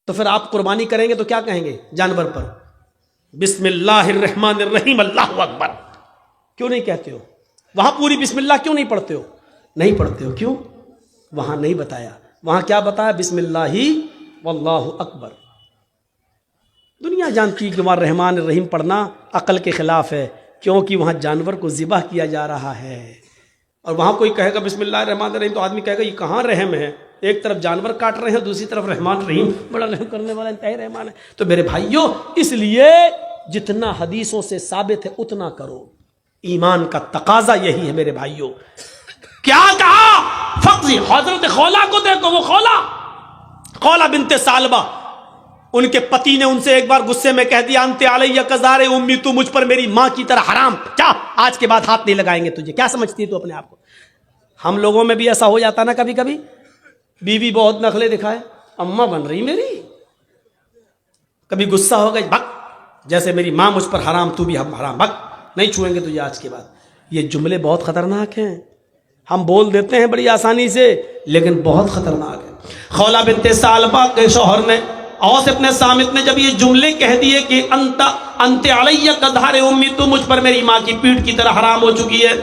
तो फिर आप कुर्बानी करेंगे तो क्या कहेंगे जानवर पर? बिस्मिल्लाहिर्रहमानिर्रहीम अल्लाहु अकबर क्यों नहीं कहते हो? वहां पूरी बिस्मिल्लाह क्यों नहीं पढ़ते हो? नहीं पढ़ते हो क्यों? वहां नहीं बताया। वहां क्या बताया? बिस्मिल्लाहि वल्लाहु अकबर। दुनिया जानती है कि वहां रहमान रहीम पढ़ना अकल के खिलाफ है, क्योंकि वहां जानवर को ज़िबह किया जा रहा है। और वहां कोई कहेगा बिस्मिल्लाह रहमान रहीम तो आदमी कहेगा ये कहाँ रहम है? एक तरफ जानवर काट रहे हैं, दूसरी तरफ रहमान रहीम, बड़ा रहम करने वाला इंतहा रहमान है। तो मेरे भाइयों, इसलिए जितना हदीसों से साबित है उतना करो। ईमान का तकाजा यही है मेरे भाइयों। क्या कहा? फक्जी हजरत खौला को देखो, वो खौला बिनते सालबा, उनके पति ने उनसे एक बार गुस्से में कह दिया अंते अलैया कज़ारे उम्मी, तू मुझ पर मेरी मां की तरह हराम, क्या आज के बाद हाथ नहीं लगाएंगे तुझे। क्या समझती है तू अपने आप को? हम लोगों में भी ऐसा हो जाता ना कभी कभी, बीवी बहुत नखले दिखाए, अम्मा बन रही मेरी, कभी गुस्सा हो गई, भग, जैसे मेरी मां मुझ पर हराम तू भी हम हराम, भग, नहीं छुएंगे तुझे आज के बाद। ये जुमले बहुत खतरनाक हैं, हम बोल देते हैं बड़ी आसानी से, लेकिन बहुत खतरनाक है। खौला बिनते सालबा के शौहर ने औस अपने सामित ने जब ये जुमले कह दिए कि अंते अलैया कज़ारे उम्मी, तू मुझ पर मेरी मां की पीठ की तरह हराम हो चुकी है,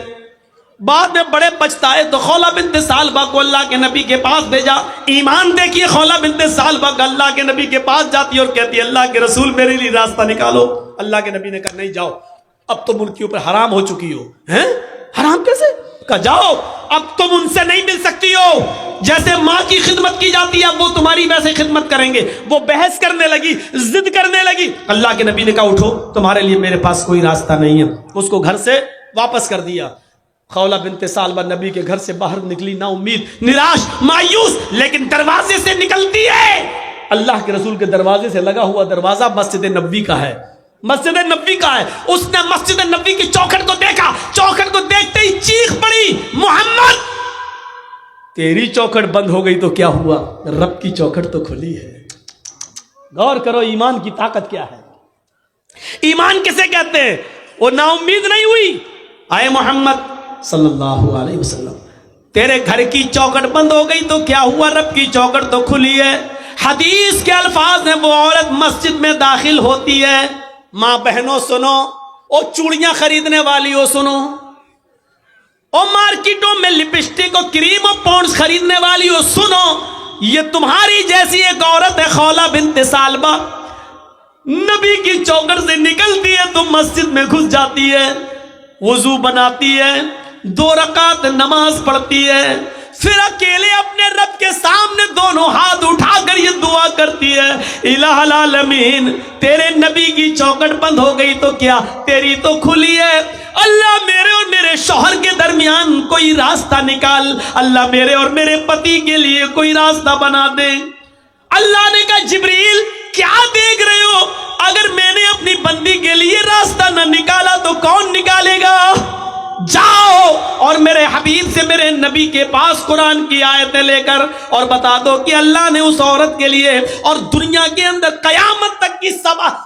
बाद में बड़े पछताए तो खौला बिनते सालबा को अल्लाह के नबी के पास भेजा। ईमान देखिए, खौला बिनते सालबा अल्लाह के नबी के पास जाती और कहती है अल्लाह के रसूल मेरे लिए रास्ता निकालो। अल्लाह के नबी ने कहा नहीं जाओ, अब तुम उनके ऊपर हराम हो चुकी हो। हैं? हराम कैसे? कहा जाओ, अब तुम उनसे नहीं मिल सकती हो। जैसे माँ की खिदमत की जाती है वो तुम्हारी वैसे खिदमत करेंगे। वो बहस करने लगी, जिद करने लगी। अल्लाह के नबी ने कहा उठो, तुम्हारे लिए मेरे पास कोई रास्ता नहीं है। उसको घर से वापस कर दिया। खौला बिनते सालबा नबी के घर से बाहर निकली, ना उम्मीद, निराश, मायूस, लेकिन दरवाजे से निकलती है। अल्लाह के रसूल के दरवाजे से लगा हुआ दरवाजा मस्जिद नबवी का है, मस्जिद नबवी का है। उसने मस्जिद नबवी की चौखट को देखा, चौखट को देखते ही चीख पड़ी, मोहम्मद तेरी चौखट बंद हो गई तो क्या हुआ, रब की चौखट तो खुली है। गौर करो ईमान की ताकत क्या है। ईमान किसे कहते हैं? वो नाउम्मीद नहीं हुई। आए मोहम्मद सल्लल्लाहु अलैहि वसल्लम, तेरे घर की चौखट बंद हो गई तो क्या हुआ, रब की चौखट तो खुली है। हदीस के अल्फाज हैं, वो औरत मस्जिद में दाखिल होती है। मां बहनों सुनो, ओ चूड़ियां खरीदने वाली हो सुनो, ओ मार्केटों में लिपस्टिक और क्रीम और पॉन्ड्स खरीदने वाली हो सुनो, ये तुम्हारी जैसी एक औरत है खौला बिनते सालबा, नबी की चौखट से निकलती है तो मस्जिद में घुस जाती है, वुजू बनाती है, 2 रकात नमाज पढ़ती है, फिर अकेले अपने रब के सामने दोनों हाथ उठाकर ये दुआ करती है, इलाहुल आलमीन तेरे नबी की चौखट बंद हो गई तो क्या, तेरी तो खुली है। अल्लाह मेरे और मेरे शौहर के दरमियान कोई रास्ता निकाल, अल्लाह मेरे और मेरे पति के लिए कोई रास्ता बना दे। अल्लाह ने कहा जिब्रील क्या देख रहे हो, अगर मैंने अपनी बंदी के लिए रास्ता न निकाला तो कौन निकालेगा। जाओ और मेरे हबीब से, मेरे नबी के पास कुरान की आयतें लेकर और बता दो कि अल्लाह ने उस औरत के लिए और दुनिया के अंदर कयामत तक की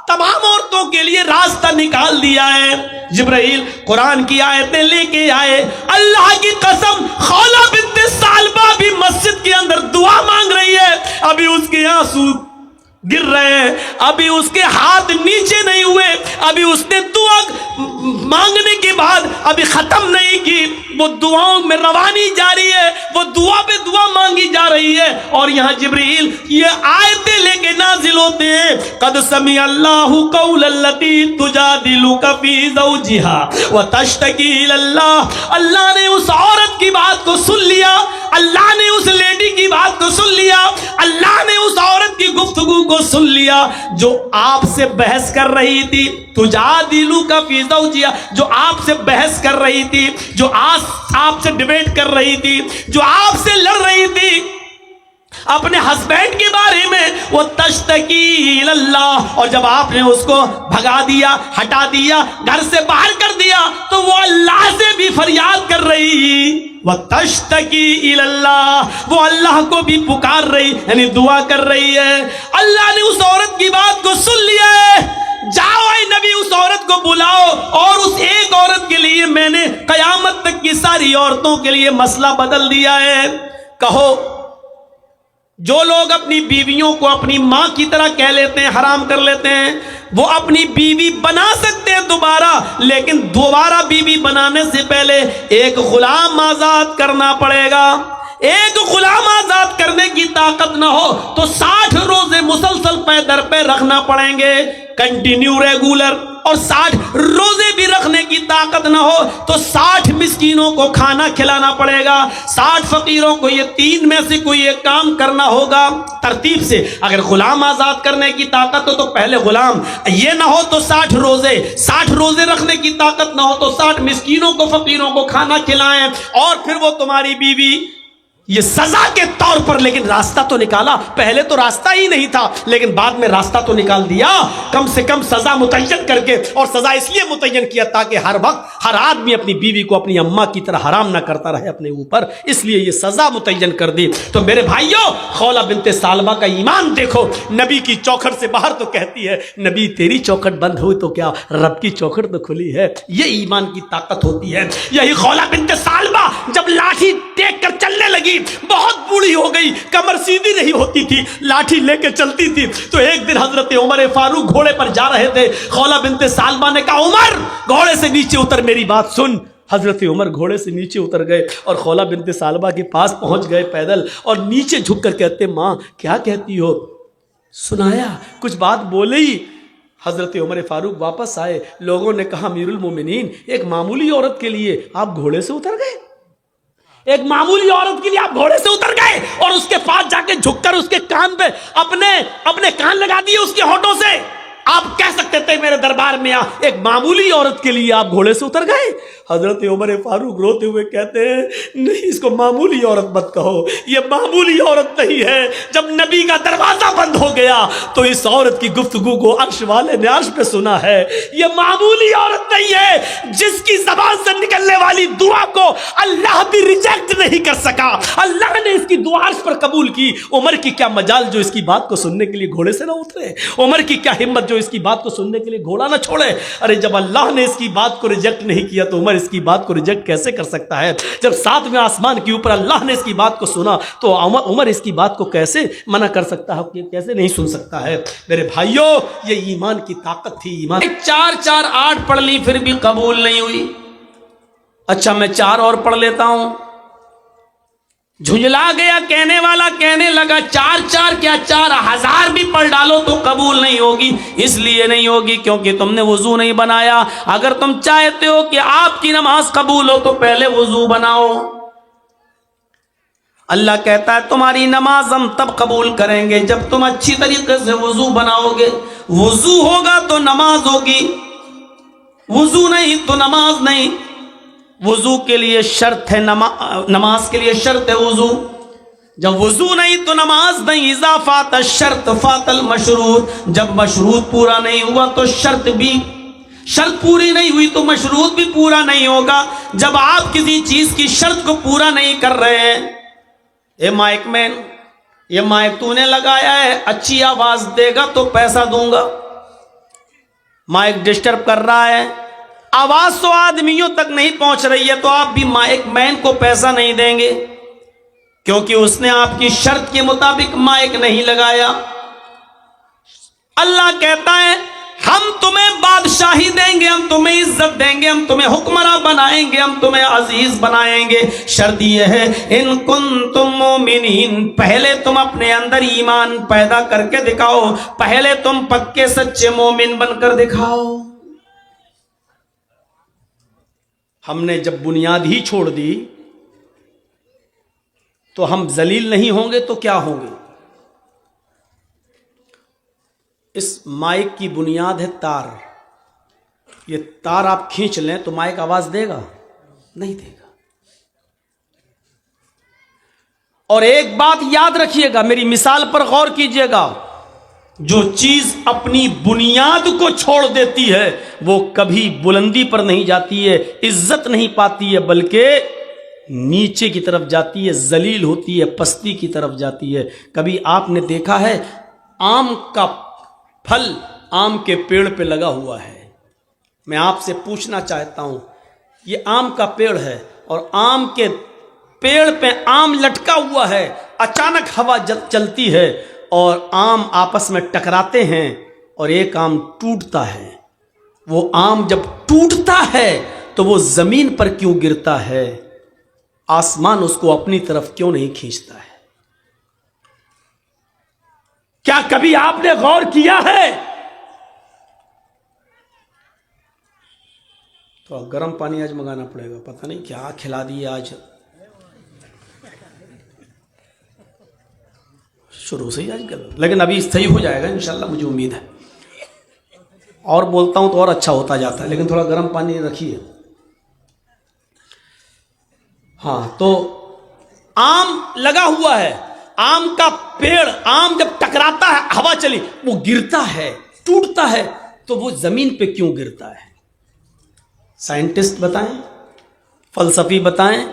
तमाम औरतों के लिए रास्ता निकाल दिया है। जिब्राइल कुरान की आयतें लेके आए। अल्लाह की कसम खौला बिनते सालबा भी मस्जिद के अंदर दुआ मांग रही है, अभी उसके आंसू गिर रहे हैं, अभी उसके हाथ नीचे नहीं हुए, अभी उसने दुआ मांगने के बाद अभी खत्म नहीं की, वो दुआओं में रवानी जारी है, वो दुआ पे दुआ मांगी जा रही है। और यहाँ जिब्रील ये आयतें लेके नाजिल होते हैं, कद समी अल्लाहु कौलल्लती तुजादिलुका फी ज़ौजिहा व तश्तकी इलल्लाह। अल्लाह ने उस औरत की बात को सुन लिया, अल्लाह ने उस लेडी की बात को सुन लिया, अल्लाह ने उस औरत की गुफ्तगू को सुन लिया जो आपसे बहस कर रही थी, तुजादिलुका फी ज़ौजिहा, जो आपसे बहस कर रही थी, जो आपसे डिबेट कर रही थी, जो आपसे लड़ रही थी अपने हस्बैंड के बारे में, वो तश्तकी इलल्लाह। और जब आपने उसको भगा दिया, हटा दिया, घर से बाहर कर दिया, तो वो अल्लाह से भी फरियाद कर रही, वह तश्तकी इलल्लाह, वो अल्लाह को भी पुकार रही, यानी दुआ कर रही है। अल्लाह ने उस औरत की बात को सुन लिया है। जाओ ऐ नबी उस औरत को बुलाओ, और उस एक औरत के लिए मैंने कयामत तक की सारी औरतों के लिए मसला बदल दिया है। कहो जो लोग अपनी बीवियों को अपनी मां की तरह कह लेते हैं, हराम कर लेते हैं, वो अपनी बीवी बना सकते हैं दोबारा, लेकिन दोबारा बीवी बनाने से पहले एक गुलाम आजाद करना पड़ेगा। एक गुलाम आजाद करने की ताकत ना हो तो 60 रोजे मुसलसल पैदर पे रखना पड़ेंगे, कंटिन्यू रेगुलर। और 60 रोजे भी रखने की ताकत ना हो तो 60 मिस्कीनों को खाना खिलाना पड़ेगा, 60 फकीरों को। ये 3 में से कोई एक काम करना होगा तरतीब से। अगर गुलाम आजाद करने की ताकत हो तो पहले गुलाम, ये ना हो तो 60 रोजे, 60 रोजे रखने की ताकत ना हो तो 60 मिस्कीनों को, फकीरों को खाना खिलाएं, और फिर वो तुम्हारी बीवी। ये सजा के तौर पर, लेकिन रास्ता तो निकाला। पहले तो रास्ता ही नहीं था, लेकिन बाद में रास्ता तो निकाल दिया, कम से कम सजा मुतय्यन करके। और सजा इसलिए मुतय्यन किया ताकि हर वक्त हर आदमी अपनी बीवी को अपनी अम्मा की तरह हराम ना करता रहे अपने ऊपर, इसलिए ये सजा मुतय्यन कर दी। तो मेरे भाइयों, खौला बिनते सालबा का ईमान देखो। नबी की चौखट से बाहर तो कहती है, नबी तेरी चौखट बंद हुई तो क्या, रब की चौखट तो खुली है। ये ईमान की ताकत होती है। यही खौला बिनते सालबा जब लाठी टेक कर चलने लगी, बहुत बूढ़ी हो गई, कमर सीधी नहीं होती थी, लाठी लेकर चलती थी। तो एक दिन हजरत उमर फारूक घोड़े पर जा रहे थे। खौला बिनते सालबा ने कहा, उमर घोड़े से नीचे उतर, मेरी बात सुन। हजरत उमर घोड़े से नीचे उतर गए और खौला बिनते सालबा के पास पहुंच गए पैदल, और नीचे झुककर कहते, मां क्या कहती हो? सुनाया, कुछ बात बोले ही। हजरत उमर फारूक वापस आए, लोगों ने कहा, अमीरुल मोमिनीन, एक मामूली औरत के लिए आप घोड़े से उतर गए? एक मामूली औरत के लिए आप घोड़े से उतर गए और उसके पास जाके झुककर उसके कान पे अपने कान लगा दिए उसके होठों से? आप कह सकते थे मेरे दरबार में आ, एक मामूली औरत के लिए आप घोड़े से उतर गए? हजरत उमर फारूक रोते हुए कहते हैं, नहीं, इसको मामूली औरत मत कहो, ये मामूली औरत नहीं है। जब नबी का दरवाजा बंद हो गया तो इस औरत की गुफ्तगू को अर्श वाले ने अर्श पे सुना है। ये मामूली औरत नहीं है, जिसकी जबान से निकलने वाली दुआ को अल्लाह भी रिजेक्ट नहीं कर सका, अल्लाह ने इसकी दुआ अर्श पर कबूल की। उमर की क्या मजाल जो इसकी बात को सुनने के लिए घोड़े से ना उतरे, उमर की क्या हिम्मत जो इसकी बात को सुनने के लिए घोड़ा ना छोड़े। अरे जब अल्लाह ने इसकी बात को रिजेक्ट नहीं किया तो उमर इसकी बात को रिजेक्ट कैसे कर सकता है? जब 7वें आसमान के ऊपर अल्लाह ने इसकी बात को सुना तो उमर इसकी बात को कैसे मना कर सकता है, कैसे नहीं सुन सकता है? मेरे भाइयों, ये ईमान की ताकत थी। ईमान 4 8 पढ़ ली फिर भी कबूल नहीं हुई। अच्छा, मैं 4 और पढ़ लेता हूं। झुंझला गया कहने वाला, कहने लगा 4 क्या 4000 भी पढ़ डालो तो कबूल नहीं होगी। इसलिए नहीं होगी क्योंकि तुमने वजू नहीं बनाया। अगर तुम चाहते हो कि आपकी नमाज कबूल हो तो पहले वजू बनाओ। अल्लाह कहता है तुम्हारी नमाज हम तब कबूल करेंगे जब तुम अच्छी तरीके से वजू बनाओगे। वजू होगा तो नमाज होगी, वजू नहीं तो नमाज नहीं। वजू के लिए शर्त है, नमाज के लिए शर्त है वजू। जब वजू नहीं तो नमाज नहीं। इज़ा फात शर्त फातल मशरूत, जब मशरूत पूरा नहीं हुआ तो शर्त पूरी नहीं हुई तो मशरूत भी पूरा नहीं होगा। जब आप किसी चीज की शर्त को पूरा नहीं कर रहे हैं, ए माइक मैन, ये माइक तूने लगाया है, अच्छी आवाज देगा तो पैसा दूंगा। माइक डिस्टर्ब कर रहा है, आवाज तो आदमियों तक नहीं पहुंच रही है, तो आप भी माइक मैन को पैसा नहीं देंगे क्योंकि उसने आपकी शर्त के मुताबिक माइक नहीं लगाया। अल्लाह कहता है हम तुम्हें बादशाही देंगे, हम तुम्हें इज्जत देंगे, हम तुम्हें हुक्मरां बनाएंगे, हम तुम्हें अजीज बनाएंगे। शर्त यह है इन कुंतुम मोमिनीन, पहले तुम अपने अंदर ईमान पैदा करके दिखाओ, पहले तुम पक्के सच्चे मोमिन बनकर दिखाओ। हमने जब बुनियाद ही छोड़ दी तो हम जलील नहीं होंगे तो क्या होंगे? इस माइक की बुनियाद है तार। ये तार आप खींच लें तो माइक आवाज देगा? नहीं देगा। और एक बात याद रखिएगा, मेरी मिसाल पर गौर कीजिएगा, जो चीज अपनी बुनियाद को छोड़ देती है वो कभी बुलंदी पर नहीं जाती है, इज्जत नहीं पाती है, बल्कि नीचे की तरफ जाती है, जलील होती है, पस्ती की तरफ जाती है। कभी आपने देखा है आम का फल आम के पेड़ पे लगा हुआ है? मैं आपसे पूछना चाहता हूं, ये आम का पेड़ है और आम के पेड़ पे आम लटका हुआ है, अचानक हवा चलती है और आम आपस में टकराते हैं और एक आम टूटता है। वो आम जब टूटता है तो वो जमीन पर क्यों गिरता है? आसमान उसको अपनी तरफ क्यों नहीं खींचता है? क्या कभी आपने गौर किया है? तो गर्म पानी आज मंगाना पड़ेगा, पता नहीं क्या खिला दिए आज, शुरू से ही आज गर्म, लेकिन अभी सही हो जाएगा इंशाल्लाह, मुझे उम्मीद है। और बोलता हूं तो और अच्छा होता जाता है, लेकिन थोड़ा गर्म पानी रखिए। हाँ, तो आम लगा हुआ है, आम का पेड़, आम जब टकराता है, हवा चली, वो गिरता है, टूटता है, तो वो जमीन पे क्यों गिरता है? साइंटिस्ट बताएं, फलसफी बताएं,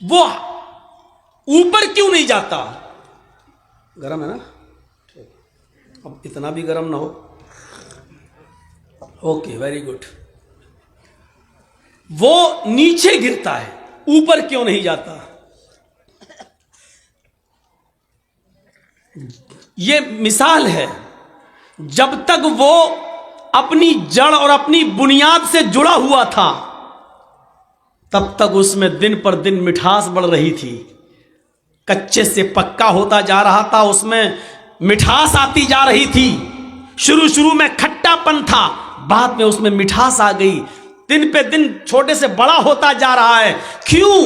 वो ऊपर क्यों नहीं जाता? गरम है ना? अब इतना भी गरम ना हो। Okay, very good. वो नीचे गिरता है, ऊपर क्यों नहीं जाता? ये मिसाल है, जब तक वो अपनी जड़ और अपनी बुनियाद से जुड़ा हुआ था, तब तक उसमें दिन पर दिन मिठास बढ़ रही थी। कच्चे से पक्का होता जा रहा था, उसमें मिठास आती जा रही थी। शुरू में खट्टापन था, बाद में उसमें मिठास आ गई। दिन पे दिन छोटे से बड़ा होता जा रहा है। क्यों?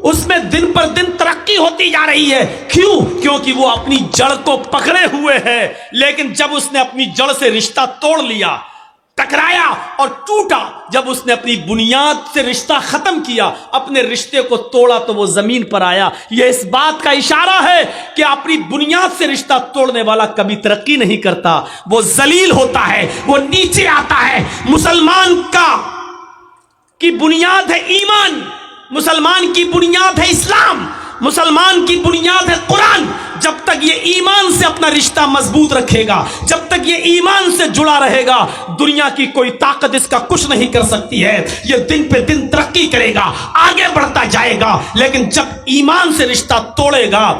उसमें दिन पर दिन तरक्की होती जा रही है। क्यों? क्योंकि वो अपनी जड़ को पकड़े हुए है। लेकिन जब उसने अपनी जड़ से रिश्ता तोड़ लिया, टकराया और टूटा, जब उसने अपनी बुनियाद से रिश्ता खत्म किया, अपने रिश्ते को तोड़ा, तो वो जमीन पर आया। यह इस बात का इशारा है कि अपनी बुनियाद से रिश्ता तोड़ने वाला कभी तरक्की नहीं करता, वो जलील होता है, वो नीचे आता है। मुसलमान की बुनियाद है ईमान, मुसलमान की बुनियाद है इस्लाम, मुसलमान की बुनियाद है कुरान। जब तक ये ईमान से अपना रिश्ता मजबूत रखेगा, जब तक ये ईमान से जुड़ा रहेगा, दुनिया की कोई ताकत इसका कुछ नहीं कर सकती है। ये दिन पे दिन तरक्की करेगा, आगे बढ़ता जाएगा। लेकिन जब ईमान से रिश्ता तोड़ेगा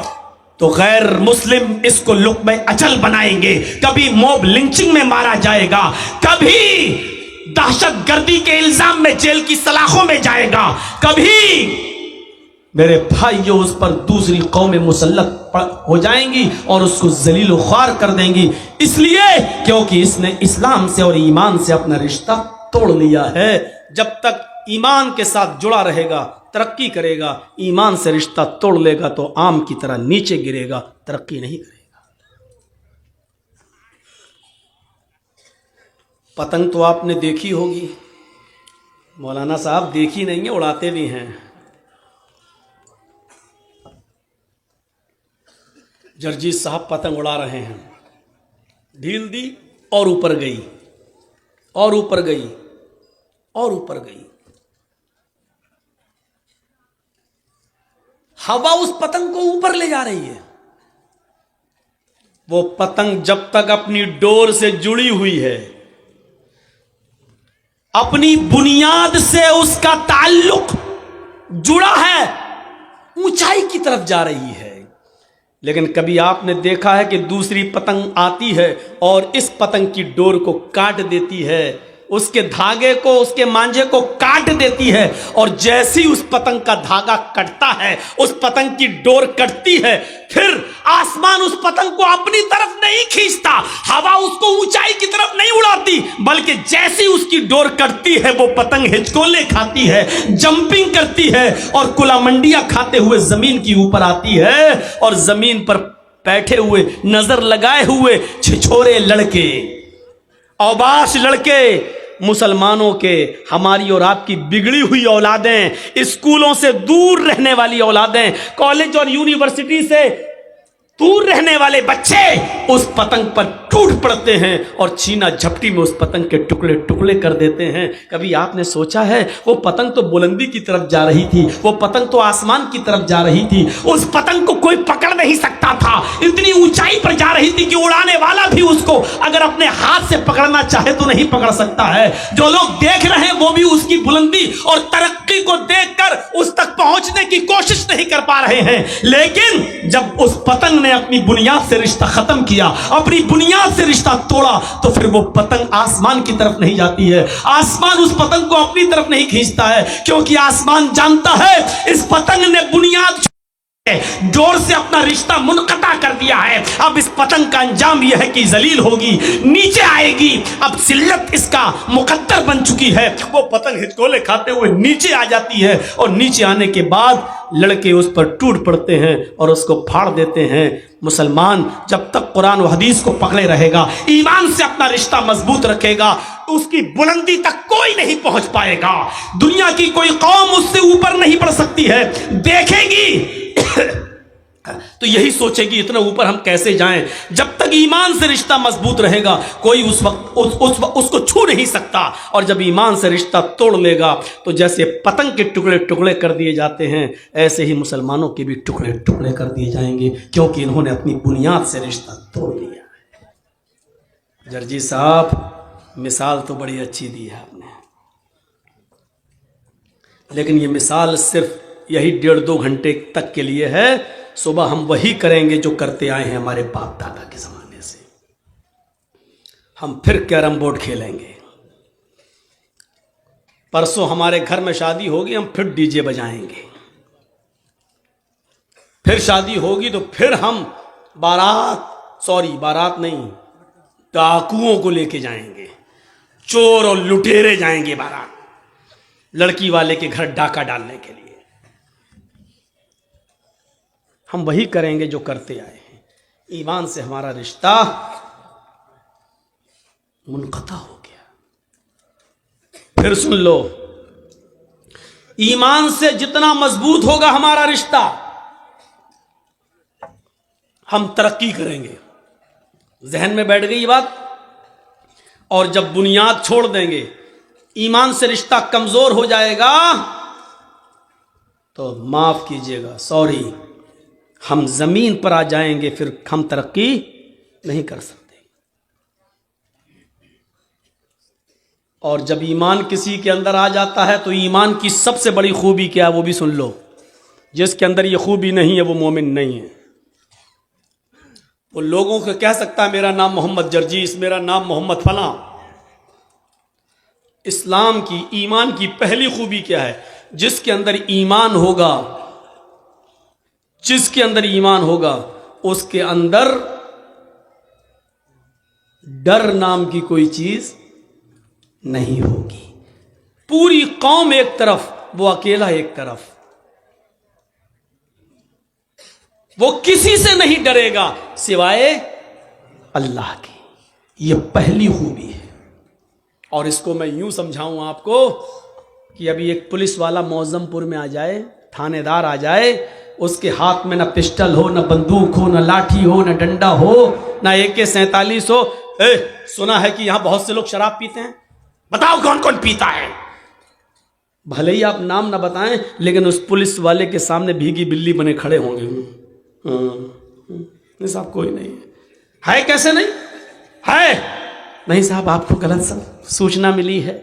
तो गैर मुस्लिम इसको लुक़्मे अचल बनाएंगे। कभी मॉब लिंचिंग में मारा जाएगा, कभी दहशतगर्दी के इल्जाम में जेल की सलाखों में जाएगा, कभी मेरे भाइयों उस पर दूसरी कौमें मुसल्लत हो जाएंगी और उसको जलील ख्वार कर देंगी। इसलिए क्योंकि इसने इस्लाम से और ईमान से अपना रिश्ता तोड़ लिया है। जब तक ईमान के साथ जुड़ा रहेगा, तरक्की करेगा। ईमान से रिश्ता तोड़ लेगा तो आम की तरह नीचे गिरेगा, तरक्की नहीं करेगा। पतंग तो आपने देखी होगी, मौलाना साहब देखी नहीं है, उड़ाते भी हैं। जर्जी साहब पतंग उड़ा रहे हैं, ढील दी और ऊपर गई और ऊपर गई और ऊपर गई। हवा उस पतंग को ऊपर ले जा रही है। वो पतंग जब तक अपनी डोर से जुड़ी हुई है, अपनी बुनियाद से उसका ताल्लुक जुड़ा है, ऊंचाई की तरफ जा रही है। लेकिन कभी आपने देखा है कि दूसरी पतंग आती है और इस पतंग की डोर को काट देती है, उसके धागे को, उसके मांझे को काट देती है, और जैसी उस पतंग का धागा कटता है, उस पतंग की डोर कटती है, फिर आसमान उस पतंग को अपनी तरफ नहीं खींचता, हवा उसको ऊंचाई की तरफ नहीं उड़ाती, बल्कि जैसी उसकी डोर कटती है वो पतंग हिचकोले खाती है, जंपिंग करती है और कुलामंडियां खाते हुए जमीन की ऊपर आती है। और जमीन पर बैठे हुए, नजर लगाए हुए छिछोरे लड़के, औबाश लड़के, मुसलमानों के, हमारी और आपकी बिगड़ी हुई औलादें, स्कूलों से दूर रहने वाली औलादें, कॉलेज और यूनिवर्सिटी से दूर रहने वाले बच्चे उस पतंग पर टूट पड़ते हैं और छीना झपटी में उस पतंग के टुकड़े टुकड़े कर देते हैं। कभी आपने सोचा है, वो पतंग तो बुलंदी की तरफ जा रही थी, वो पतंग तो आसमान की तरफ जा रही थी, उस पतंग को कोई पकड़ नहीं सकता था, इतनी ऊंचाई पर जा रही थी कि उड़ाने वाला भी उसको अगर अपने हाथ से पकड़ना चाहे तो नहीं पकड़ सकता है। जो लोग देख रहे हैं वो भी उसकी बुलंदी और तरक्की को देखकर उस तक पहुंचने की कोशिश नहीं कर पा रहे हैं। लेकिन जब उस पतंग ने अपनी बुनियाद से रिश्ता खत्म किया, अपनी बुनियाद से रिश्ता तोड़ा, तो फिर वो पतंग आसमान की तरफ नहीं जाती है, आसमान उस पतंग को अपनी तरफ नहीं खींचता है, क्योंकि आसमान जानता है इस पतंग ने बुनियाद जोर से अपना रिश्ता मुनक़ता कर दिया है। अब इस पतंग का अंजाम यह है कि जलील होगी, नीचे आएगी। अब जिल्लत इसका मुकद्दर बन चुकी है। वो पतंग हिचकोले खाते हुए नीचे आ जाती है और नीचे आने के बाद लड़के उस पर टूट पड़ते हैं और उसको फाड़ देते हैं। मुसलमान जब तक कुरान और हदीस को पकड़े रहेगा, ईमान से अपना रिश्ता मजबूत रखेगा, उसकी बुलंदी तक कोई नहीं पहुंच पाएगा। दुनिया की कोई कौम उससे ऊपर नहीं बढ़ सकती है। देखेगी तो यही सोचेगी इतना ऊपर हम कैसे जाएं। जब तक ईमान से रिश्ता मजबूत रहेगा कोई उस वक्त उसको छू नहीं सकता। और जब ईमान से रिश्ता तोड़ लेगा तो जैसे पतंग के टुकड़े टुकड़े कर दिए जाते हैं, ऐसे ही मुसलमानों के भी टुकड़े टुकड़े कर दिए जाएंगे, क्योंकि इन्होंने अपनी बुनियाद से रिश्ता तोड़ लिया है। जर्जी साहब मिसाल तो बड़ी अच्छी दी है आपने, लेकिन ये मिसाल सिर्फ यही 1.5-2 घंटे तक के लिए है। सुबह हम वही करेंगे जो करते आए हैं हमारे बाप दादा के जमाने से। हम फिर कैरम बोर्ड खेलेंगे। परसों हमारे घर में शादी होगी, हम फिर डीजे बजाएंगे। फिर शादी होगी तो फिर हम बारात नहीं, डाकुओं को लेके जाएंगे। चोर और लुटेरे जाएंगे बारात, लड़की वाले के घर डाका डालने के लिए। हम वही करेंगे जो करते आए हैं। ईमान से हमारा रिश्ता मुनक़ता हो गया। फिर सुन लो, ईमान से जितना मजबूत होगा हमारा रिश्ता, हम तरक्की करेंगे। जहन में बैठ गई ये बात। और जब बुनियाद छोड़ देंगे, ईमान से रिश्ता कमजोर हो जाएगा, तो माफ कीजिएगा, सॉरी, हम जमीन पर आ जाएंगे, फिर हम तरक्की नहीं कर सकते। और जब ईमान किसी के अंदर आ जाता है तो ईमान की सबसे बड़ी खूबी क्या है वो भी सुन लो। जिसके अंदर ये खूबी नहीं है वो मोमिन नहीं है। वो लोगों को कह सकता है मेरा नाम मोहम्मद जर्जीस, मेरा नाम मोहम्मद फलां। इस्लाम की, ईमान की पहली खूबी क्या है? जिसके अंदर ईमान होगा, जिसके अंदर ईमान होगा उसके अंदर डर नाम की कोई चीज नहीं होगी। पूरी कौम एक तरफ, वो अकेला एक तरफ। वो किसी से नहीं डरेगा सिवाय अल्लाह की। ये पहली खूबी है। और इसको मैं यूं समझाऊं आपको कि अभी एक पुलिस वाला मौजमपुर में आ जाए, थानेदार आ जाए, उसके हाथ में ना पिस्टल हो, ना बंदूक हो, ना लाठी हो, ना डंडा हो, ना AK-47 हो। सुना है कि यहां बहुत से लोग शराब पीते हैं, बताओ कौन कौन पीता है? भले ही आप नाम ना बताएं, लेकिन उस पुलिस वाले के सामने भीगी बिल्ली बने खड़े होंगे। नहीं साहब कोई नहीं है। कैसे नहीं है? नहीं साहब आपको गलत सूचना मिली है।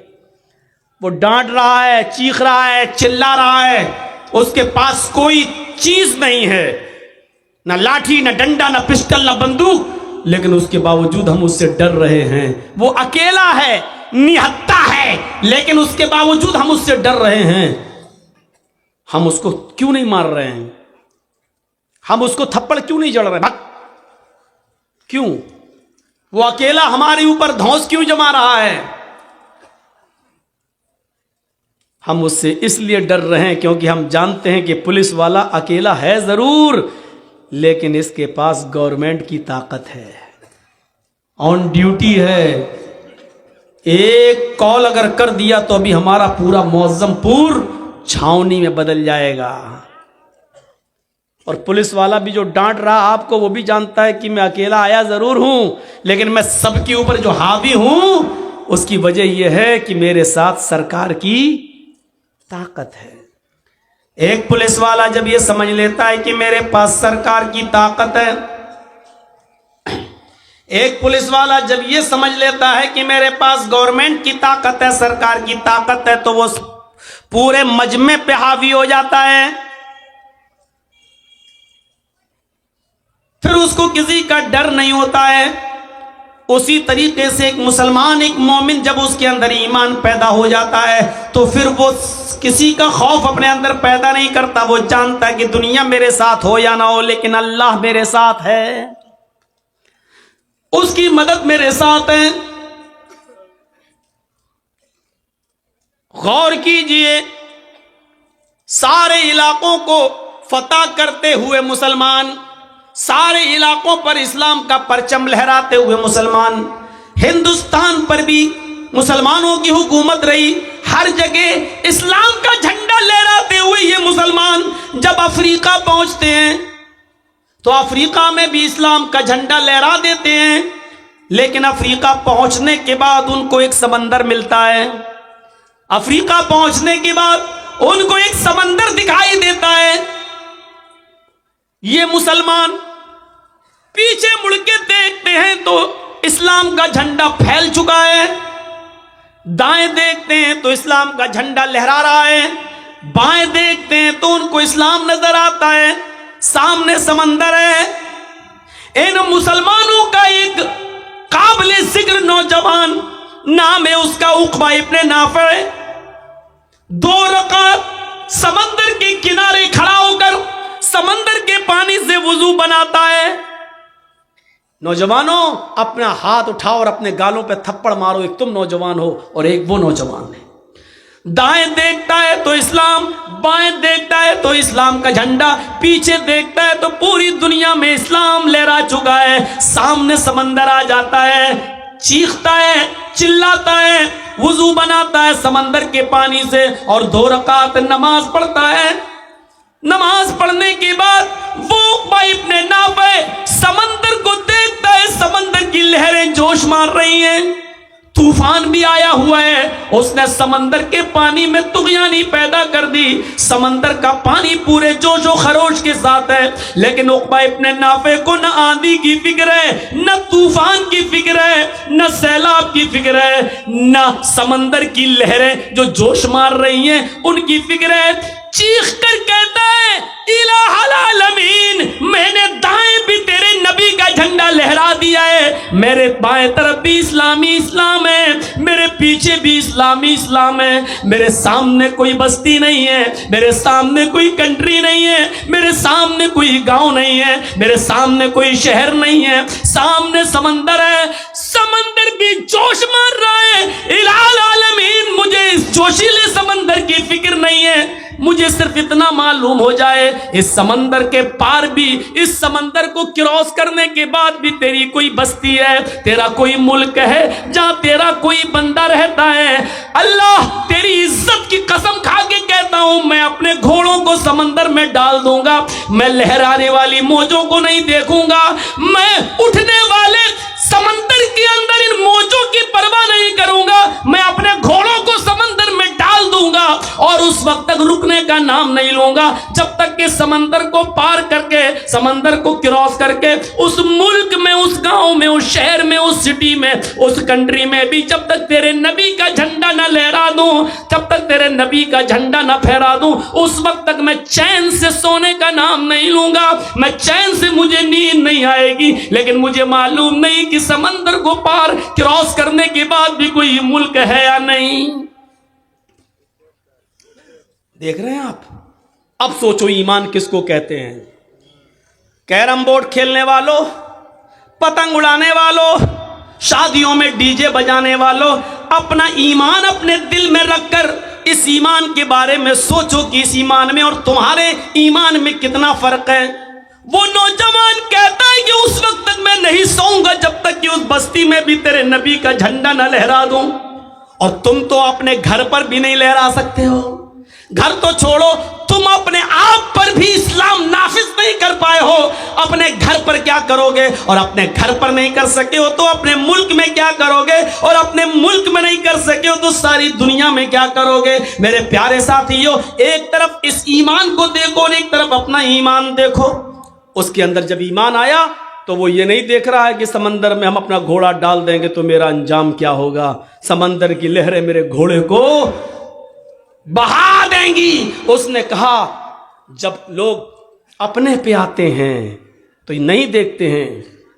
वो डांट रहा है, चीख रहा है, चिल्ला रहा है, उसके पास कोई चीज नहीं है, ना लाठी, ना डंडा, ना पिस्टल, ना बंदूक, लेकिन उसके बावजूद हम उससे डर रहे हैं। वो अकेला है, निहत्था है, लेकिन उसके बावजूद हम उससे डर रहे हैं। हम उसको क्यों नहीं मार रहे हैं? हम उसको थप्पड़ क्यों नहीं जड़ रहे? भाग क्यों? वो अकेला हमारे ऊपर धौंस क्यों जमा रहा है? हम उससे इसलिए डर रहे हैं क्योंकि हम जानते हैं कि पुलिस वाला अकेला है जरूर, लेकिन इसके पास गवर्नमेंट की ताकत है, ऑन ड्यूटी है। एक कॉल अगर कर दिया तो अभी हमारा पूरा मौजमपुर छावनी में बदल जाएगा। और पुलिस वाला भी जो डांट रहा आपको, वो भी जानता है कि मैं अकेला आया जरूर हूं, लेकिन मैं सबके ऊपर जो हावी हूं उसकी वजह यह है कि मेरे साथ सरकार की ताकत है। एक पुलिस वाला जब यह समझ लेता है कि मेरे पास सरकार की ताकत है, एक पुलिस वाला जब ये समझ लेता है कि मेरे पास गवर्नमेंट की ताकत है, सरकार की ताकत है, तो वो पूरे मजमे पे हावी हो जाता है। फिर उसको किसी का डर नहीं होता है। उसी तरीके से एक मुसलमान, एक मोमिन, जब उसके अंदर ईमान पैदा हो जाता है तो फिर वो किसी का खौफ अपने अंदर पैदा नहीं करता। वो जानता है कि दुनिया मेरे साथ हो या ना हो, लेकिन अल्लाह मेरे साथ है, उसकी मदद मेरे साथ है। गौर कीजिए, सारे इलाकों को फतह करते हुए मुसलमान, सारे इलाकों पर इस्लाम का परचम लहराते हुए मुसलमान, हिंदुस्तान पर भी मुसलमानों की हुकूमत रही, हर जगह इस्लाम का झंडा लहराते हुए ये मुसलमान जब अफ्रीका पहुंचते हैं तो अफ्रीका में भी इस्लाम का झंडा लहरा देते हैं। लेकिन अफ्रीका पहुंचने के बाद उनको एक समंदर मिलता है। अफ्रीका पहुंचने के बाद उनको एक समंदर दिखाई देता है। ये मुसलमान पीछे मुड़ के देखते हैं तो इस्लाम का झंडा फैल चुका है, दाएं देखते हैं तो इस्लाम का झंडा लहरा रहा है, बाएं देखते हैं तो उनको इस्लाम नजर आता है, सामने समंदर है। इन मुसलमानों का एक काबिले जिक्र नौजवान, नाम है उसका उक़बा इब्न नाफ़े, 2 रकात समंदर के किनारे खड़ा होकर समंदर के पानी से वुजू बनाता है। नौजवानों, अपना हाथ उठाओ और अपने गालों पे थप्पड़ मारो। एक तुम नौजवान हो और एक वो नौजवान है। दाएं देखता है तो इस्लाम, बाएं देखता है तो इस्लाम का झंडा, पीछे देखता है तो पूरी दुनिया में इस्लाम लहरा चुका है। सामने समंदर आ जाता है, चीखता है, चिल्लाता है, वुजू बनाता है समंदर के पानी से और 2 रकात नमाज पढ़ता है। नमाज पढ़ने के बाद वो उक़बा इब्न नाफ़े समंदर को देखता है, समंदर की लहरें जोश मार रही हैं, तूफान भी आया हुआ है। उसने समंदर के पानी में तुग़यानी पैदा कर दी। समंदर का पानी पूरे जोश और खरोश के साथ है, लेकिन उक़बा इब्न नाफ़े को न आंधी की फिक्र है, न तूफान की फिक्र है, न सैलाब की फिक्र है, न समंदर की लहरें जो जोश मार रही हैं उनकी फिक्र है। चीख कर कहता है, इलाहल आलमीन, मैंने दाएं भी तेरे नबी का झंडा लहरा दिया है, मेरे बाएं तरफ भी इस्लामी इस्लाम है, मेरे पीछे भी इस्लामी इस्लाम है, मेरे सामने कोई बस्ती नहीं है, मेरे सामने कोई कंट्री नहीं है, मेरे सामने कोई गांव नहीं है, मेरे सामने कोई शहर नहीं है, सामने समंदर है, समंदर भी जोश मार रहा है। इलाहल आलमीन, मुझे इस जोशीले समंदर की फिक्र नहीं है, मुझे सिर्फ इतना मालूम हो जाए इस समंदर के पार भी, इस समंदर को क्रॉस करने के बाद भी तेरी कोई बस्ती है, तेरा कोई मुल्क है जहां तेरा कोई बंदा रहता है। अल्लाह, तेरी इज्जत की कसम खा के कहता हूं, मैं अपने घोड़ों को समंदर में डाल दूंगा, मैं लहराने वाली मौजों को नहीं देखूंगा, मैं उठने वाले समंदर के अंदर इन मौजों की परवाह नहीं करूंगा, मैं अपने घोड़ों को समंदर में डाल दूंगा और उस वक्त तक रुकने का नाम नहीं लूंगा जब तक कि समंदर को पार करके, समंदर को क्रॉस करके उस मुल्क में, उस गांव में, उस शहर में, उस सिटी में, उस कंट्री में भी जब तक तेरे नबी का झंडा न लहरा दूं, जब तक तेरे नबी का झंडा न फहरा दूं, उस वक्त तक मैं चैन से सोने का नाम नहीं लूंगा, मैं चैन से, मुझे नींद नहीं आएगी। लेकिन मुझे मालूम नहीं कि समंदर को पार क्रॉस करने के बाद भी कोई मुल्क है या नहीं। देख रहे हैं आप? अब सोचो, ईमान किसको कहते हैं? कैरम बोर्ड खेलने वालों, पतंग उड़ाने वालों, शादियों में डीजे बजाने वालों, अपना ईमान अपने दिल में रखकर इस ईमान के बारे में सोचो कि इस ईमान में और तुम्हारे ईमान में कितना फर्क है। वो नौजवान कहता है कि उस वक्त तक मैं नहीं सोऊंगा जब तक कि उस बस्ती में भी तेरे नबी का झंडा न लहरा दूं। और तुम तो अपने घर पर भी नहीं लहरा सकते हो। घर तो छोड़ो, तुम अपने आप पर भी इस्लाम नाफिज नहीं कर पाए हो। अपने घर पर क्या करोगे? और अपने घर पर नहीं कर सके हो तो अपने मुल्क में क्या करोगे? और अपने मुल्क में नहीं कर सके हो तो सारी दुनिया में क्या करोगे? मेरे प्यारे साथियों, एक तरफ इस ईमान को देखो और एक तरफ अपना ईमान देखो। उसके अंदर जब ईमान आया तो वो ये नहीं देख रहा है कि समंदर में हम अपना घोड़ा डाल देंगे तो मेरा अंजाम क्या होगा, समंदर की लहरें मेरे घोड़े को बहा देंगी। उसने कहा जब लोग अपने पे आते हैं तो नहीं देखते हैं,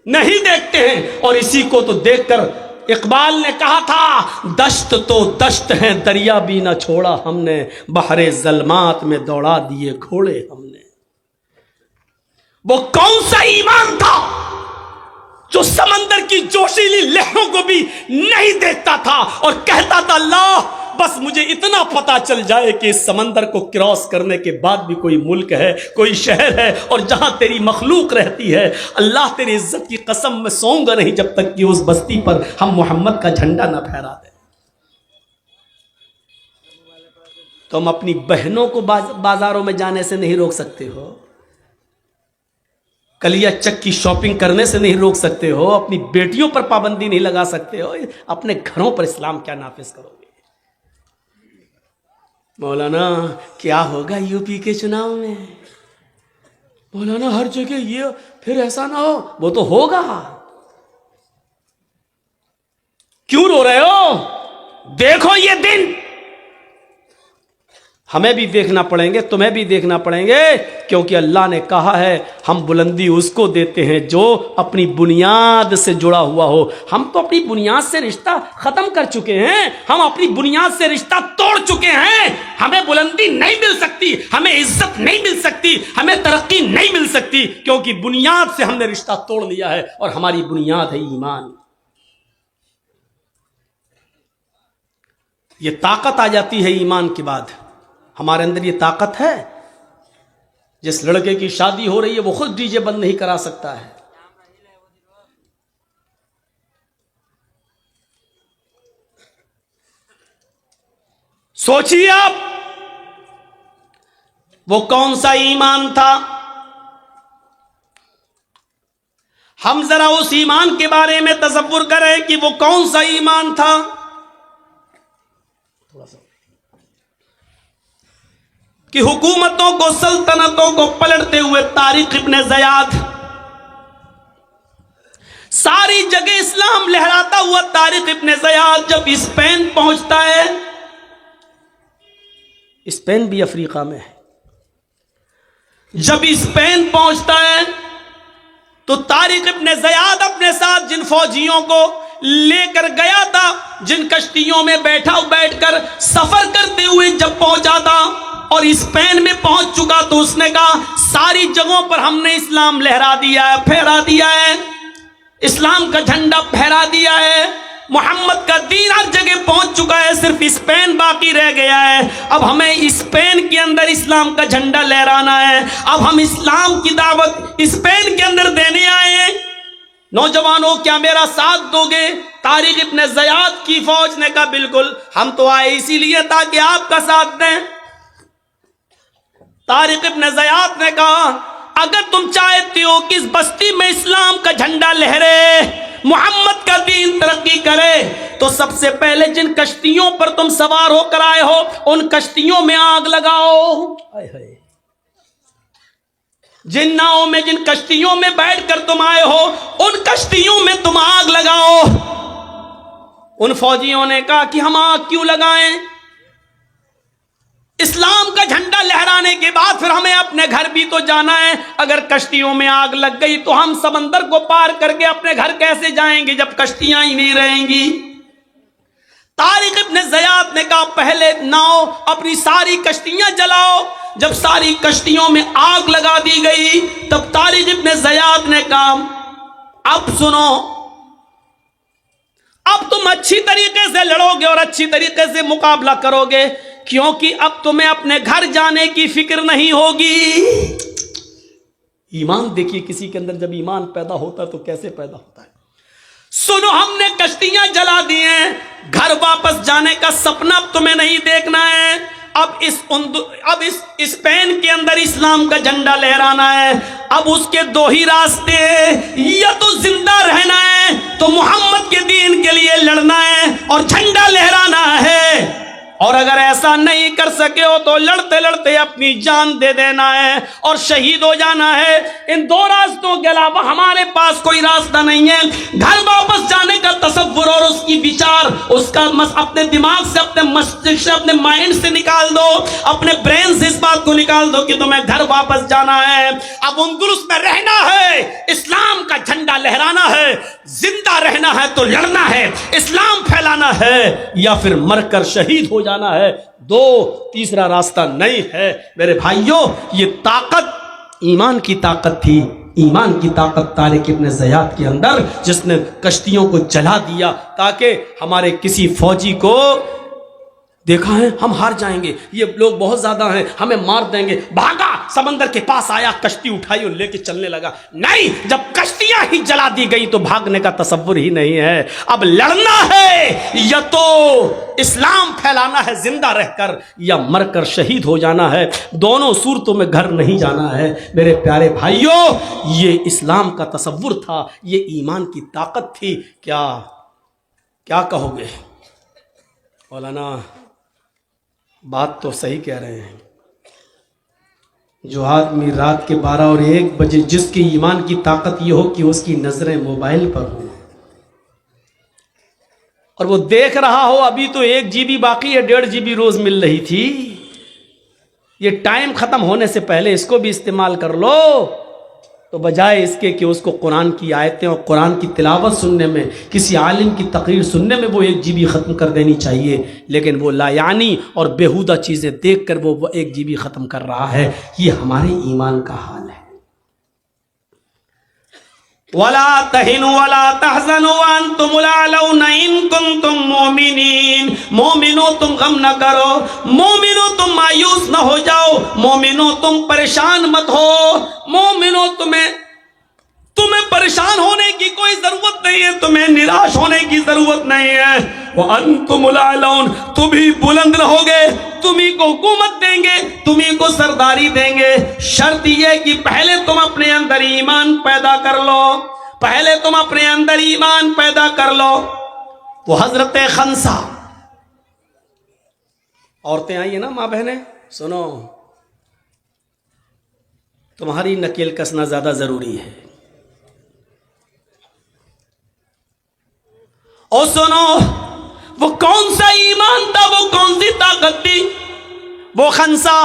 नहीं देखते हैं। और इसी को तो देखकर इकबाल ने कहा था, दश्त तो दश्त है दरिया भी ना छोड़ा हमने, बहरे जलमात में दौड़ा दिए घोड़े हमने। वो कौन सा ईमान था जो समंदर की जोशीली लहरों को भी नहीं देखता था और कहता था, अल्लाह बस मुझे इतना पता चल जाए कि इस समंदर को क्रॉस करने के बाद भी कोई मुल्क है, कोई शहर है और जहां तेरी मखलूक रहती है, अल्लाह तेरी इज्जत की कसम मैं सोऊंगा नहीं जब तक कि उस बस्ती पर हम मोहम्मद का झंडा ना फहरा दें। तुम अपनी बहनों को बाजारों में जाने से नहीं रोक सकते हो, कलिया चक की शॉपिंग करने से नहीं रोक सकते हो, अपनी बेटियों पर पाबंदी नहीं लगा सकते हो, अपने घरों पर इस्लाम क्या नाफिज करोगे। मौलाना क्या होगा यूपी के चुनाव में, मौलाना हर जगह ये, फिर ऐसा ना हो। वो तो होगा, क्यों रो रहे हो? देखो ये दिन हमें भी देखना पड़ेंगे, तुम्हें भी देखना पड़ेंगे, क्योंकि अल्लाह ने कहा है हम बुलंदी उसको देते हैं जो अपनी बुनियाद से जुड़ा हुआ हो। हम तो अपनी बुनियाद से रिश्ता खत्म कर चुके हैं, हम अपनी बुनियाद से रिश्ता तोड़ चुके हैं। हमें बुलंदी नहीं मिल सकती, हमें इज्जत नहीं मिल सकती, हमें तरक्की नहीं मिल सकती, क्योंकि बुनियाद से हमने रिश्ता तोड़ लिया है और हमारी बुनियाद है ईमान। ये ताकत आ जाती है ईमान के बाद। हमारे अंदर ये ताकत है। जिस लड़के की शादी हो रही है वो खुद डीजे बंद नहीं करा सकता है। सोचिए आप, वो कौन सा ईमान था। हम जरा उस ईमान के बारे में तसव्वुर करें कि वो कौन सा ईमान था। कि हुकूमतों को, सल्तनतों को पलटते हुए तारिक इब्ने ज़ियाद, सारी जगह इस्लाम लहराता हुआ तारिक इब्ने ज़ियाद जब स्पेन पहुंचता है, स्पेन भी अफ्रीका में है, जब स्पेन पहुंचता है तो तारिक इब्ने ज़ियाद अपने साथ जिन फौजियों को लेकर गया था, जिन कश्तियों में बैठकर सफर करते हुए जब पहुंचा था और स्पेन में पहुंच चुका तो उसने कहा सारी जगहों पर हमने इस्लाम लहरा दिया है, फहरा दिया है, इस्लाम का झंडा फहरा दिया है, मोहम्मद का दीन हर जगह पहुंच चुका है, सिर्फ स्पेन बाकी रह गया है। अब हमें स्पेन के अंदर इस्लाम का झंडा लहराना है। अब हम इस्लाम की दावत स्पेन के अंदर देने आए हैं। नौजवानों क्या मेरा साथ दोगे? तारिक इब्ने ज़ियाद की फौज ने कहा बिल्कुल, हम तो आए इसीलिए ताकि आपका साथ दें। तारिक इब्ने ज़ियाद ने कहा अगर तुम चाहते हो कि इस बस्ती में इस्लाम का झंडा लहरे, मोहम्मद का दीन तरक्की करे, तो सबसे पहले जिन कश्तियों पर तुम सवार होकर आए हो उन कश्तियों में आग लगाओ। जिन नावों में, जिन कश्तियों में बैठकर तुम आए हो उन कश्तियों में तुम आग लगाओ। उन फौजियों ने कहा कि हम आग क्यों लगाएं? इस्लाम का झंडा लहराने के बाद फिर हमें अपने घर भी तो जाना है। अगर कश्तियों में आग लग गई तो हम समंदर को पार करके अपने घर कैसे जाएंगे जब कश्तियां ही नहीं रहेंगी। तारिक इब्ने ज़ियाद ने कहा पहले नाव अपनी सारी कश्तियां जलाओ। जब सारी कश्तियों में आग लगा दी गई तब तारिक इब्ने ज़ियाद ने कहा अब सुनो, अब तुम अच्छी तरीके से लड़ोगे और अच्छी तरीके से मुकाबला करोगे, क्योंकि अब तुम्हें अपने घर जाने की फिक्र नहीं होगी। ईमान देखिए किसी के अंदर जब ईमान पैदा होता है तो कैसे पैदा होता है। सुनो, हमने कश्तियां जला दी हैं, घर वापस जाने का सपना तुम्हें नहीं देखना है। अब इस स्पेन के अंदर इस्लाम का झंडा लहराना है। अब उसके दो ही रास्ते हैं, या तो जिंदा रहना है तो मोहम्मद के दीन के लिए लड़ना है और झंडा लहराना है, और अगर ऐसा नहीं कर सके हो तो लड़ते लड़ते अपनी जान दे देना है और शहीद हो जाना है। इन दो रास्तों के अलावा हमारे पास कोई रास्ता नहीं है। घर वापस जाने का तसव्वुर और उसकी विचार, उसका अपने दिमाग से, अपने मस्तिष्क से, अपने माइंड से निकाल दो, अपने ब्रेन से इस बात को निकाल दो कि तुम्हें घर वापस जाना है। अब उंदुरुस में रहना है, इस्लाम का झंडा लहराना है, जिंदा रहना है तो लड़ना है, इस्लाम फैलाना है, या फिर मरकर शहीद हो जाना है। दो, तीसरा रास्ता नहीं है। मेरे भाइयों, ये ताकत ईमान की ताकत थी। ईमान की ताकत तारिक इब्न ज़ियाद के अंदर, जिसने कश्तियों को जला दिया ताकि हमारे किसी फौजी को देखा है हम हार जाएंगे, ये लोग बहुत ज्यादा हैं, हमें मार देंगे, भागा, समंदर के पास आया, कश्ती उठाई और लेके चलने लगा। नहीं, जब कश्तियां ही जला दी गई तो भागने का तसव्वुर ही नहीं है। अब लड़ना है, या तो इस्लाम फैलाना है जिंदा रहकर, या मरकर शहीद हो जाना है। दोनों सूरतों में घर नहीं जाना है। मेरे प्यारे भाइयों, ये इस्लाम का तसव्वुर था, ये ईमान की ताकत थी। क्या कहोगे मौलाना? बात तो सही कह रहे हैं। जो आदमी रात के 12 और 1 बजे, जिसकी ईमान की ताकत ये हो कि उसकी नजरें मोबाइल पर हो और वो देख रहा हो अभी तो 1 GB बाकी है, 1.5 GB रोज मिल रही थी, ये टाइम खत्म होने से पहले इसको भी इस्तेमाल कर लो, तो बजाय इसके कि उसको कुरान की आयतें और कुरान की तिलावत सुनने में, किसी आलिम की तकरीर सुनने में वो 1 GB ख़त्म कर देनी चाहिए, लेकिन वो लायानी और बेहुदा चीज़ें देख कर वो 1 GB ख़त्म कर रहा है। ये हमारे ईमान का हाल है। वला तहिनु वला तहज़नु व अंतुमुल अलौना इन कुंतुम मोमिनीन। मोमिनो तुम गम न करो, मोमिनो तुम मायूस न हो जाओ, मोमिनो तुम परेशान मत हो, मोमिनो तुम्हें परेशान होने की कोई जरूरत नहीं है, तुम्हें निराश होने की जरूरत नहीं है। वो अंतुमुल अलौन, तुम ही बुलंद रहोगे, तुम्ही को हुकूमत देंगे, तुम्ही को सरदारी देंगे। शर्त यह कि पहले तुम अपने अंदर ईमान पैदा कर लो, पहले तुम अपने अंदर ईमान पैदा कर लो। वो हजरत खंसा, औरतें आई है ना माँ बहनें, सुनो, तुम्हारी नकेल कसना ज्यादा जरूरी है। और सुनो, वो कौन सा ईमान था, वो कौन सी ताकत थी? वो खंसा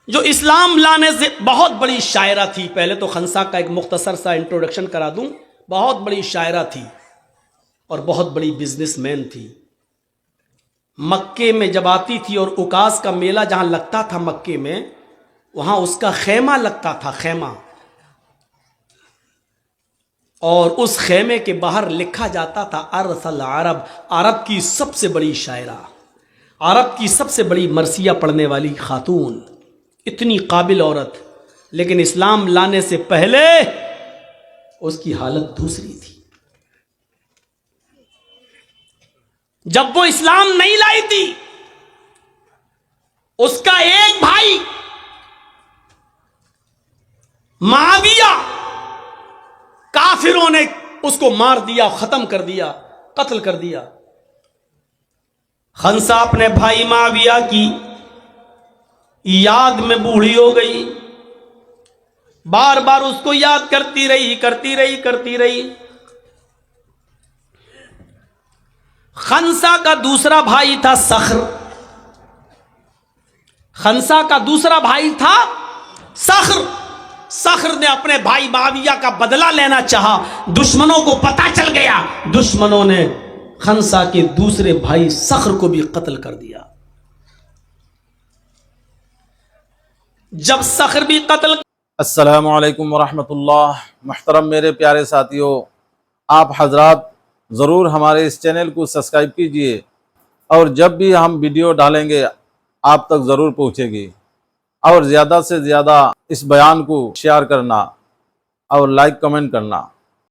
जो इस्लाम लाने से बहुत बड़ी शायरा थी। पहले तो खंसा का एक मुख्तसर सा इंट्रोडक्शन करा दूं। बहुत बड़ी शायरा थी और बहुत बड़ी बिजनेसमैन थी। मक्के में जब आती थी और उकास का मेला जहां लगता था मक्के में, वहां उसका खेमा लगता था, खेमा, और उस खेमे के बाहर लिखा जाता था अरसल अरब, अरब की सबसे बड़ी शायरा, अरब की सबसे बड़ी मरसिया पढ़ने वाली खातून, इतनी काबिल औरत। लेकिन इस्लाम लाने से पहले उसकी हालत दूसरी थी। जब वो इस्लाम नहीं लाई थी, उसका एक भाई मुआविया, काफिरों ने उसको मार दिया, खत्म कर दिया, कत्ल कर दिया। खंसा अपने भाई मुआविया की याद में बूढ़ी हो गई, बार बार उसको याद करती रही। खंसा का दूसरा भाई था सख्र, खंसा का दूसरा भाई था सख्र। सख्र ने अपने भाई मुआविया का बदला लेना चाहा, दुश्मनों को पता चल गया, दुश्मनों ने खंसा के दूसरे भाई सख्र को भी कत्ल कर दिया। जब सख्र भी कत्ल। अस्सलामु अलैकुम वरहमतुल्लाह। मुहतरम मेरे प्यारे साथियों, आप हजरात ज़रूर हमारे इस चैनल को सब्सक्राइब कीजिए और जब भी हम वीडियो डालेंगे आप तक ज़रूर पहुँचेगी। और ज़्यादा से ज़्यादा इस बयान को शेयर करना और लाइक कमेंट करना।